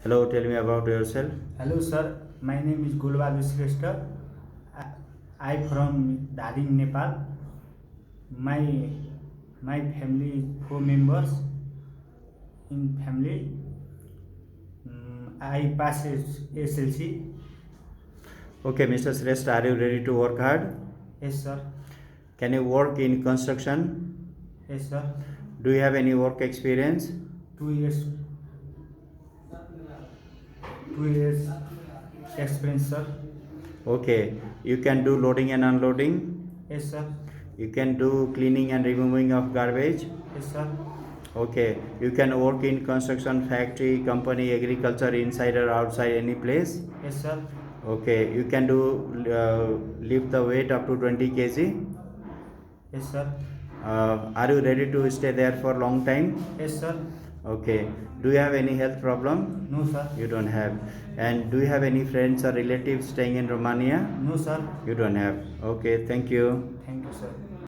Hello, tell me about yourself. Hello sir, my name is SHRESTHA. I from Dharing, Nepal. My my family is 4 members. In family, I passed SLC. Okay, Mr. Shrestha, are you ready to work hard? Yes sir. Can you work in construction? Yes sir. Do you have any work experience? 2 years. 2 years experience sir. Okay, you can do loading and unloading. Yes sir. You can do cleaning and removing of garbage. Yes sir. Okay, you can work in construction, factory, company, agriculture, inside or outside any place. Yes sir. Okay, you can do lift the weight up to 20 kg. Yes sir. Are you ready to stay there for long time? Yes sir. Okay. Do you have any health problem? No sir. You don't have. And do you have any friends or relatives staying in Romania? No sir. You don't have. Okay, thank you. Thank you sir.